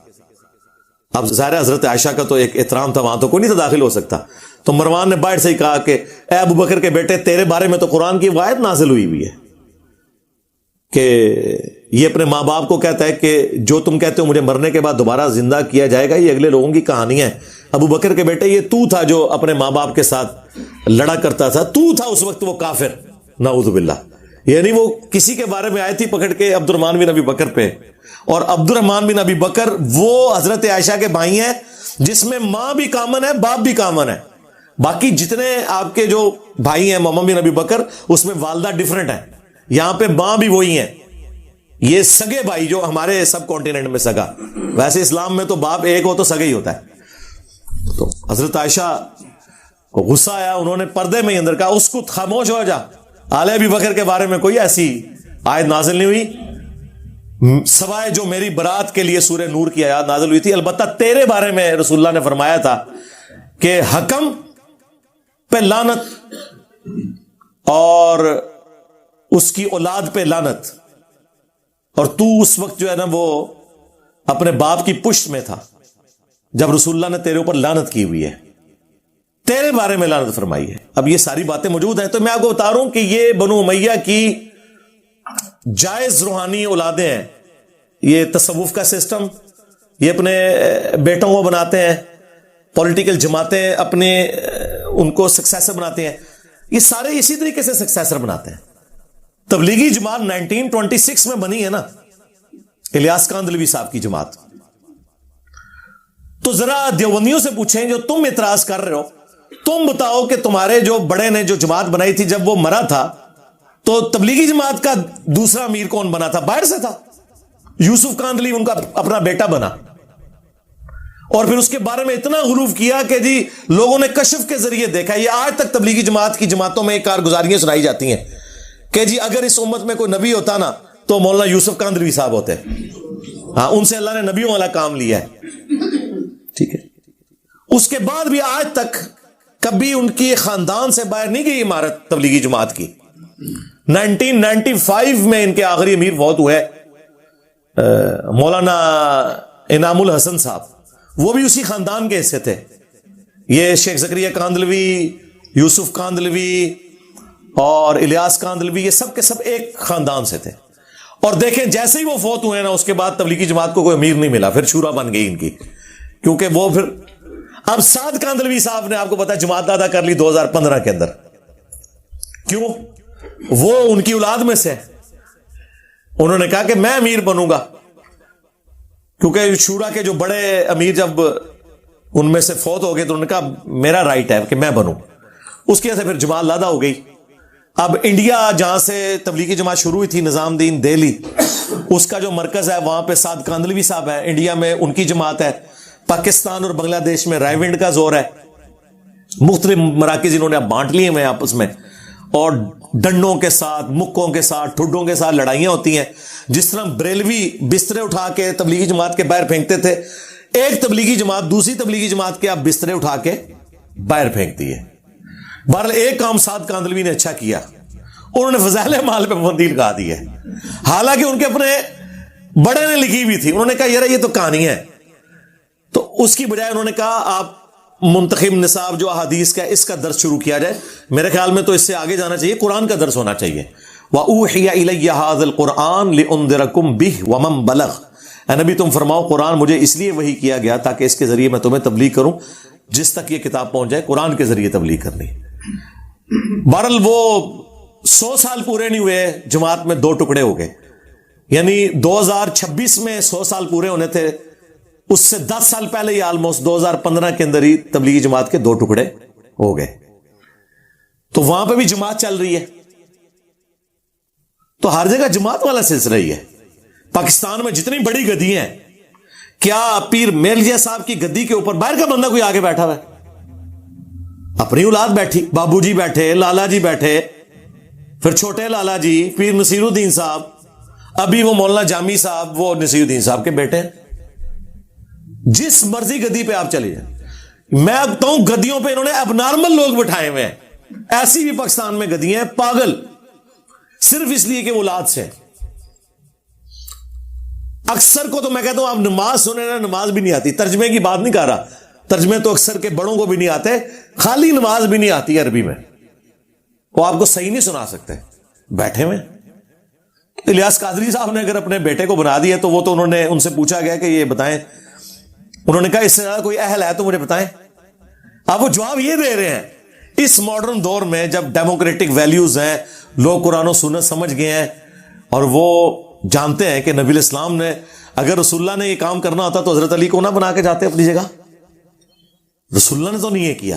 اب ظاہر حضرت عائشہ کا تو ایک احترام تھا، وہاں تو کوئی نہیں تھا داخل ہو سکتا. تو مروان نے باہر سے ہی کہا کہ اے ابو بکر کے بیٹے تیرے بارے میں تو قرآن کی آیت نازل ہوئی ہے کہ یہ اپنے ماں باپ کو کہتا ہے کہ جو تم کہتے ہو مجھے مرنے کے بعد دوبارہ زندہ کیا جائے گا یہ اگلے لوگوں کی کہانی ہے. ابو بکر کے بیٹے یہ تو تھا جو اپنے ماں باپ کے ساتھ لڑا کرتا تھا، تو تھا اس وقت وہ کافر، نعوذ باللہ. یعنی وہ کسی کے بارے میں آئی تھی پکڑ کے عبد الرحمن بن ابی بکر پہ، اور عبد الرحمن بن ابی بکر وہ حضرت عائشہ کے بھائی ہیں جس میں ماں بھی کامن ہے باپ بھی کامن ہے. باقی جتنے آپ کے جو بھائی ہیں محمد بن ابی بکر، اس میں والدہ ڈفرنٹ ہیں، یہاں پہ ماں بھی وہی ہیں، یہ سگے بھائی جو ہمارے سب کانٹیننٹ میں سگا، ویسے اسلام میں تو باپ ایک ہو تو سگا ہی ہوتا ہے۔ تو حضرت عائشہ کو غصہ آیا، انہوں نے پردے میں ہی اندر کہا اس کو خاموش ہو جا، آل ابی بکر کے بارے میں کوئی ایسی آیت نازل نہیں ہوئی سوائے جو میری برات کے لیے سورہ نور کی آیات نازل ہوئی تھی، البتہ تیرے بارے میں رسول اللہ نے فرمایا تھا کہ حکم پہ لعنت اور اس کی اولاد پہ لعنت، اور تو اس وقت جو ہے نا وہ اپنے باپ کی پشت میں تھا جب رسول اللہ نے تیرے اوپر لعنت کی ہوئی ہے، تیرے بارے میں لعنت فرمائی ہے۔ اب یہ ساری باتیں موجود ہیں، تو میں آپ کو بتا رہا ہوں کہ یہ بنو امیہ کی جائز روحانی اولادیں ہیں، یہ تصوف کا سسٹم، یہ اپنے بیٹوں کو بناتے ہیں، پولیٹیکل جماعتیں اپنے ان کو سکسیسر بناتے ہیں، یہ سارے اسی طریقے سے سکسیسر بناتے ہیں۔ تبلیغی جماعت 1926 میں بنی ہے نا، الیاس کاندھلوی صاحب کی جماعت، تو ذرا دیوبندیوں سے پوچھیں جو تم اعتراض کر رہے ہو، تم بتاؤ کہ تمہارے جو بڑے نے جو جماعت بنائی تھی جب وہ مرا تھا تو تبلیغی جماعت کا دوسرا امیر کون بنا تھا؟ باہر سے تھا، یوسف کاندھلی ان کا اپنا بیٹا بنا، اور پھر اس کے بارے میں اتنا غلوف کیا کہ جی لوگوں نے کشف کے ذریعے دیکھا، یہ آج تک تبلیغی جماعت کی جماعتوں میں کارگزاریاں سنائی جاتی ہیں کہ جی اگر اس امت میں کوئی نبی ہوتا نا تو مولانا یوسف کاندھلوی صاحب ہوتے، ہاں ان سے اللہ نے نبیوں والا کام لیا ہے، ٹھیک ہے۔ اس کے بعد بھی آج تک کبھی ان کی خاندان سے باہر نہیں گئی عمارت تبلیغی جماعت کی۔ 1995 میں ان کے آخری امیر فوت ہوئے، مولانا انعام الحسن صاحب، وہ بھی اسی خاندان کے حصے تھے، یہ شیخ زکریا کاندھلوی، یوسف کاندھلوی اور الیاس کاندھلوی، یہ سب کے سب ایک خاندان سے تھے، اور دیکھیں جیسے ہی وہ فوت ہوئے نا اس کے بعد تبلیغی جماعت کو کوئی امیر نہیں ملا، پھر شورا بن گئی ان کی، کیونکہ وہ پھر اب سعد کاندھلوی صاحب نے آپ کو پتا جماعت ادا کر لی 2015 کے اندر، کیوں؟ وہ ان کی اولاد میں سے انہوں نے کہا کہ میں امیر بنوں گا، کیونکہ شورا کے جو بڑے امیر جب ان میں سے فوت ہو گئے تو انہوں نے کہا میرا رائٹ ہے کہ میں بنوں، اس کی وجہ سے پھر جماعت لادا ہو گئی۔ اب انڈیا جہاں سے تبلیغی جماعت شروع ہوئی تھی، نظام دین دہلی، اس کا جو مرکز ہے وہاں پہ سعد کاندھلوی صاحب ہے، انڈیا میں ان کی جماعت ہے، پاکستان اور بنگلہ دیش میں رائے ونڈ کا زور ہے، مختلف مراکز انہوں نے اب بانٹ لیے ہیں آپس میں، اور ڈنڈوں کے ساتھ، مکوں کے ساتھ، ٹھڈوں کے ساتھ لڑائیاں ہوتی ہیں، جس طرح بریلوی بسترے اٹھا کے تبلیغی جماعت کے باہر پھینکتے تھے، ایک تبلیغی جماعت دوسری تبلیغی جماعت کے اب بسترے اٹھا کے باہر پھینکتی ہے۔ بہرحال ایک کام سعد کاندھلوی نے اچھا کیا، انہوں نے فضائل اعمال پہ پابندی لگا دی ہے، حالانکہ ان کے اپنے بڑے نے لکھی ہوئی تھی، انہوں نے کہا یار یہ تو کہانی ہے، تو اس کی بجائے انہوں نے کہا آپ منتخب نصاب جو احادیث کا اس کا درس شروع کیا جائے، میرے خیال میں تو اس سے آگے جانا چاہیے، قرآن کا درس ہونا چاہیے۔ وَأُوحِيَ إِلَيَّ هَذَا الْقُرْآنُ لِأُنذِرَكُم بِهِ وَمَن بَلَغَ، اے نبی تم فرماؤ قرآن مجھے اس لیے وحی کیا گیا تاکہ اس کے ذریعے میں تمہیں تبلیغ کروں، جس تک یہ کتاب پہنچ جائے قرآن کے ذریعے تبلیغ کرنی۔ بہرحال وہ 100 سال پورے نہیں ہوئے، جماعت میں 2 ٹکڑے ہو گئے، یعنی 2026 میں 100 سال پورے ہونے تھے، اس سے 10 سال پہلے ہی آلموسٹ 2015 کے اندر ہی تبلیغی جماعت کے 2 ٹکڑے ہو گئے۔ تو وہاں پہ بھی جماعت چل رہی ہے، تو ہر جگہ جماعت والا سلسلہ ہی ہے۔ پاکستان میں جتنی بڑی گدی ہیں، کیا پیر میرزا صاحب کی گدی کے اوپر باہر کا بندہ کوئی آگے بیٹھا ہوا ہے؟ اپنی اولاد بیٹھی، بابو جی بیٹھے، لالا جی بیٹھے، پھر چھوٹے لالا جی، پیر نصیر الدین صاحب، ابھی وہ مولانا جامی صاحب وہ نصیر الدین صاحب کے بیٹے ہیں۔ جس مرضی گدی پہ آپ چلے جائیں، میں اب بتاؤں گدیوں پہ انہوں نے اب نارمل لوگ بٹھائے ہوئے ہیں، ایسی بھی پاکستان میں گدیاں ہیں، پاگل، صرف اس لیے کہ وہ اولاد سے۔ اکثر کو تو میں کہتا ہوں آپ نماز سنیں نا، نماز بھی نہیں آتی، ترجمے کی بات نہیں کر رہا، ترجمے تو اکثر کے بڑوں کو بھی نہیں آتے، خالی نماز بھی نہیں آتی عربی میں، وہ آپ کو صحیح نہیں سنا سکتے، بیٹھے ہوئے۔ الیاس قادری صاحب نے اگر اپنے بیٹے کو بنا دیا تو وہ تو انہوں نے ان سے پوچھا گیا کہ یہ بتائیں، انہوں نے کہا اس سے زیادہ کوئی اہل ہے تو مجھے بتائیں۔ اب وہ جواب یہ دے رہے ہیں، اس ماڈرن دور میں جب ڈیموکریٹک ویلیوز ہیں، لوگ قرآن و سنت سمجھ گئے ہیں، اور وہ جانتے ہیں کہ نبی الاسلام نے اگر رسول اللہ نے یہ کام کرنا ہوتا تو حضرت علی کو نہ بنا کے جاتے اپنی جگہ، رسول اللہ نے تو نہیں یہ کیا،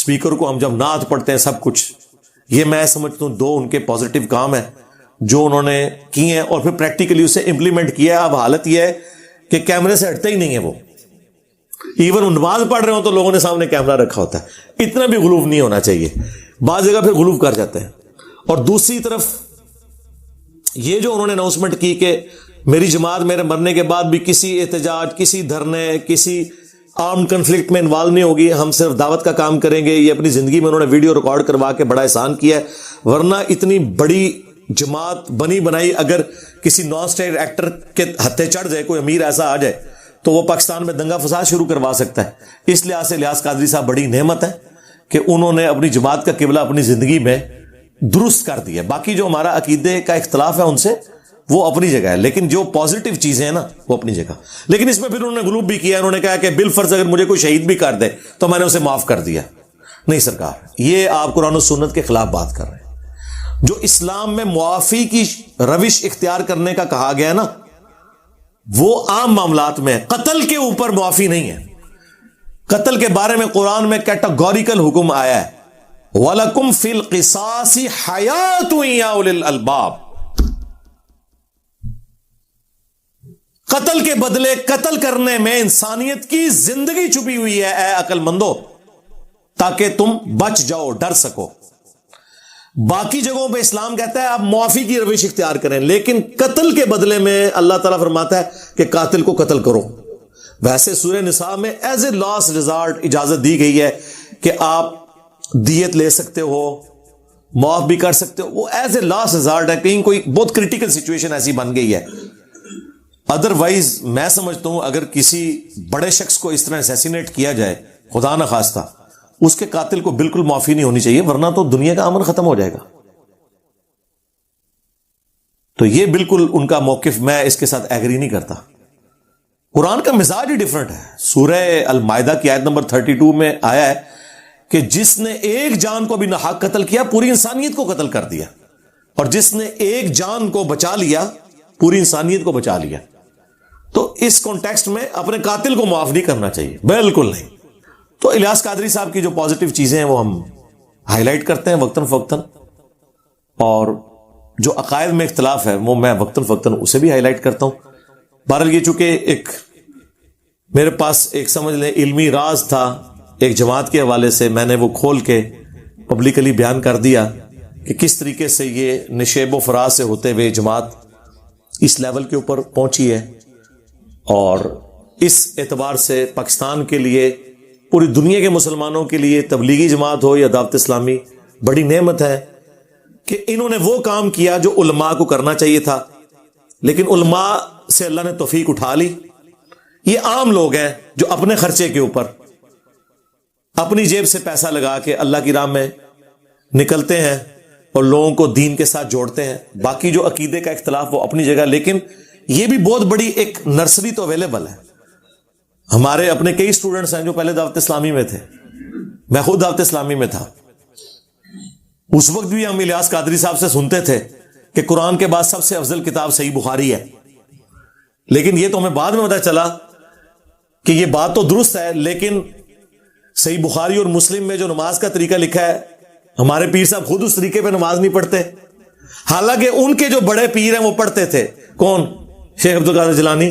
اسپیکر کو ہم جب نعت پڑھتے ہیں سب کچھ. یہ میں سمجھتا ہوں 2 ان کے پازیٹیو کام ہیں جو انہوں نے کیے ہیں اور پھر پریکٹیکلی اسے امپلیمنٹ کیا ہے. اب حالت یہ ہے کہ کیمرے سے ہٹتے ہی نہیں ہے وہ. ایون نماز پڑھ رہے ہوں تو لوگوں نے سامنے کیمرہ رکھا ہوتا ہے. اتنا بھی غلو نہیں ہونا چاہیے, بعض جگہ پھر غلو کر جاتے ہیں. اور دوسری طرف یہ جو انہوں نے اناؤنسمنٹ کی کہ میری جماعت میرے مرنے کے بعد بھی کسی احتجاج, کسی دھرنے, کسی آرم کنفلکٹ میں انوالو نہیں ہوگی, ہم صرف دعوت کا کام کریں گے. یہ اپنی زندگی میں انہوں نے ویڈیو ریکارڈ کروا کے بڑا احسان کیا ہے. ورنہ اتنی بڑی جماعت بنی بنائی اگر کسی نان اسٹیٹ ایکٹر کے ہتھے چڑھ جائے, کوئی امیر ایسا آ جائے تو وہ پاکستان میں دنگا فساد شروع کروا سکتا ہے. اس لحاظ سے الیاس قادری صاحب بڑی نعمت ہے کہ انہوں نے اپنی جماعت کا قبلہ اپنی زندگی میں درست کر دیا. باقی جو ہمارا عقیدے کا اختلاف ہے ان سے وہ اپنی جگہ ہے, لیکن جو پازیٹیو چیزیں ہیں نا وہ اپنی جگہ. لیکن اس میں پھر انہوں نے غلوب بھی کیا, انہوں نے کہا کہ بالفرض اگر مجھے کوئی شہید بھی کر دے تو میں نے اسے معاف کر دیا. نہیں سرکار, یہ آپ قرآن و سنت کے خلاف بات کر رہے ہیں. جو اسلام میں معافی کی روش اختیار کرنے کا کہا گیا نا وہ عام معاملات میں ہے, قتل کے اوپر معافی نہیں ہے. قتل کے بارے میں قرآن میں کیٹاگوریکل حکم آیا ہے, وَلَكُمْ فِي الْقِصَاصِ حَيَاةٌ يَا أُولِي الْأَلْبَابِ. قتل کے بدلے قتل کرنے میں انسانیت کی زندگی چھپی ہوئی ہے اے عقل مندو, تاکہ تم بچ جاؤ, ڈر سکو. باقی جگہوں پہ اسلام کہتا ہے آپ معافی کی روش اختیار کریں, لیکن قتل کے بدلے میں اللہ تعالیٰ فرماتا ہے کہ قاتل کو قتل کرو. ویسے سورہ نساء میں ایز اے لاسٹ ریزارٹ اجازت دی گئی ہے کہ آپ دیت لے سکتے ہو, معاف بھی کر سکتے ہو, وہ ایز اے لاسٹ ریزارٹ ہے. کہیں کوئی بہت کریٹیکل سچویشن ایسی بن گئی ہے. ادروائز میں سمجھتا ہوں اگر کسی بڑے شخص کو اس طرح اسیسینیٹ کیا جائے خدا نہ خواستہ, اس کے قاتل کو بالکل معافی نہیں ہونی چاہیے, ورنہ تو دنیا کا امن ختم ہو جائے گا. تو یہ بالکل ان کا موقف میں اس کے ساتھ ایگری نہیں کرتا. قرآن کا مزاج ہی ڈیفرنٹ ہے. سورہ المائدہ کی آیت نمبر 32 میں آیا ہے کہ جس نے ایک جان کو بھی ناحق قتل کیا پوری انسانیت کو قتل کر دیا, اور جس نے ایک جان کو بچا لیا پوری انسانیت کو بچا لیا. تو اس کانٹیکسٹ میں اپنے قاتل کو معاف نہیں کرنا چاہیے, بالکل نہیں. تو الیاس قادری صاحب کی جو پازیٹیو چیزیں ہیں وہ ہم ہائی لائٹ کرتے ہیں وقتاً فوقتاً, اور جو عقائد میں اختلاف ہے وہ میں وقتاً فوقتاً اسے بھی ہائی لائٹ کرتا ہوں. بہرحال یہ چونکہ ایک میرے پاس ایک سمجھ لیں علمی راز تھا ایک جماعت کے حوالے سے, میں نے وہ کھول کے پبلکلی بیان کر دیا کہ کس طریقے سے یہ نشیب و فراز سے ہوتے ہوئے جماعت اس لیول کے اوپر پہنچی ہے. اور اس اعتبار سے پاکستان کے لیے, پوری دنیا کے مسلمانوں کے لیے تبلیغی جماعت ہو یا دعوت اسلامی بڑی نعمت ہے کہ انہوں نے وہ کام کیا جو علماء کو کرنا چاہیے تھا, لیکن علماء سے اللہ نے توفیق اٹھا لی. یہ عام لوگ ہیں جو اپنے خرچے کے اوپر اپنی جیب سے پیسہ لگا کے اللہ کی راہ میں نکلتے ہیں اور لوگوں کو دین کے ساتھ جوڑتے ہیں. باقی جو عقیدے کا اختلاف وہ اپنی جگہ, لیکن یہ بھی بہت بڑی ایک نرسری تو اویلیبل ہے. ہمارے اپنے کئی اسٹوڈنٹس ہیں جو پہلے دعوت اسلامی میں تھے, میں خود دعوت اسلامی میں تھا. اس وقت بھی ہم الیاس قادری صاحب سے سنتے تھے کہ قرآن کے بعد سب سے افضل کتاب صحیح بخاری ہے, لیکن یہ تو ہمیں بعد میں پتہ چلا کہ یہ بات تو درست ہے, لیکن صحیح بخاری اور مسلم میں جو نماز کا طریقہ لکھا ہے ہمارے پیر صاحب خود اس طریقے پہ نماز نہیں پڑھتے, حالانکہ ان کے جو بڑے پیر ہیں وہ پڑھتے تھے. کون؟ شیخ عبد القادر جیلانی.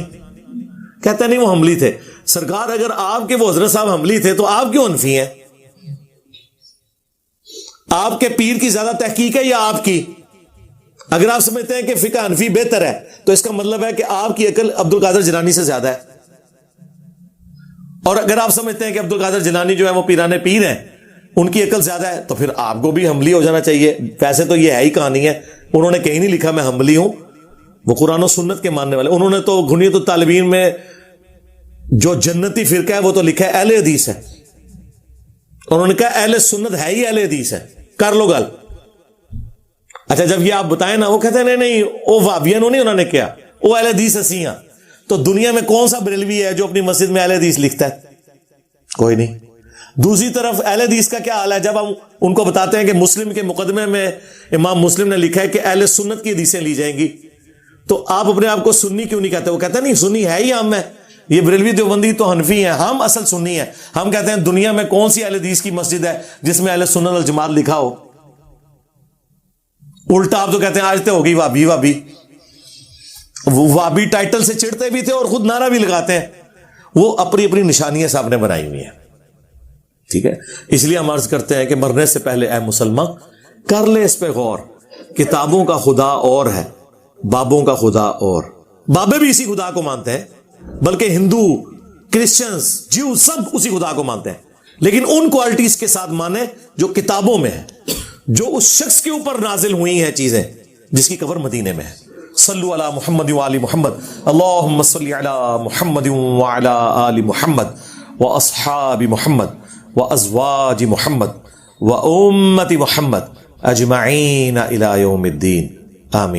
کہتے نہیں وہ حنبلی تھے. سرکار اگر آپ کے وہ حضرت صاحب حنبلی تھے تو آپ کیوں حنفی ہیں؟ آپ کے پیر کی زیادہ تحقیق ہے یا آپ کی؟ اگر آپ سمجھتے ہیں کہ فقہ حنفی بہتر ہے تو اس کا مطلب ہے کہ آپ کی عقل عبد القادر جیلانی سے زیادہ ہے, اور اگر آپ سمجھتے ہیں کہ عبد القادر جیلانی جو ہے وہ پیرانے پیر ہیں ان کی عقل زیادہ ہے تو پھر آپ کو بھی حنبلی ہو جانا چاہیے. ویسے تو یہ ہے ہی کہانی ہے, انہوں نے کہیں نہیں لکھا میں حنبلی ہوں, وہ قرآن و سنت کے ماننے والے. انہوں نے تو غنیۃ الطالبین میں جو جنتی فرقہ ہے وہ تو لکھا ہے اہل حدیث ہے, انہوں نے کہا اہل سنت ہے ہی اہل حدیث ہے, کر لو گل. اچھا جب یہ آپ بتائیں نا, وہ کہتے ہیں نہیں وہ وہابیوں نہیں انہوں نے کیا, وہ اہل حدیث ہسی ہیں. تو دنیا میں کون سا بریلوی ہے جو اپنی مسجد میں اہل حدیث لکھتا ہے؟ کوئی نہیں. دوسری طرف اہل حدیث کا کیا حال ہے جب ہم ان کو بتاتے ہیں کہ مسلم کے مقدمے میں امام مسلم نے لکھا ہے کہ اہل سنت کی حدیثیں لی جائیں گی, تو آپ اپنے آپ کو سنی کیوں نہیں کہتے؟ وہ کہتے ہیں نہیں سنی ہے ہی ہم ہے, یہ بریلوی دیوبندی تو حنفی ہیں، ہم اصل سنی ہیں. ہم کہتے ہیں دنیا میں کون سی اہل حدیث کی مسجد ہے جس میں اہل سنت والجماعت لکھا ہو؟ الٹا آپ تو کہتے ہیں آج تو ہوگی وابی وابی. وابی ٹائٹل سے چڑھتے بھی تھے اور خود نعرہ بھی لگاتے ہیں. وہ اپنی اپنی نشانیاں صاحب نے بنائی ہوئی ہیں. ٹھیک ہے، اس لیے ہم عرض کرتے ہیں کہ مرنے سے پہلے اے مسلمان کر لے اس پہ غور. کتابوں کا خدا اور ہے، بابوں کا خدا اور. بابے بھی اسی خدا کو مانتے ہیں، بلکہ ہندو، کرسچنز، جیو سب اسی خدا کو مانتے ہیں، لیکن ان کوالٹیز کے ساتھ مانے جو کتابوں میں ہے، جو اس شخص کے اوپر نازل ہوئی ہیں چیزیں جس کی قبر مدینے میں ہے. صلو علی محمد و آل محمد، اللہم صلی علی محمد و علی آل محمد و اصحاب محمد و ازواج محمد و امت محمد اجمعین الی یوم الدین. آمین.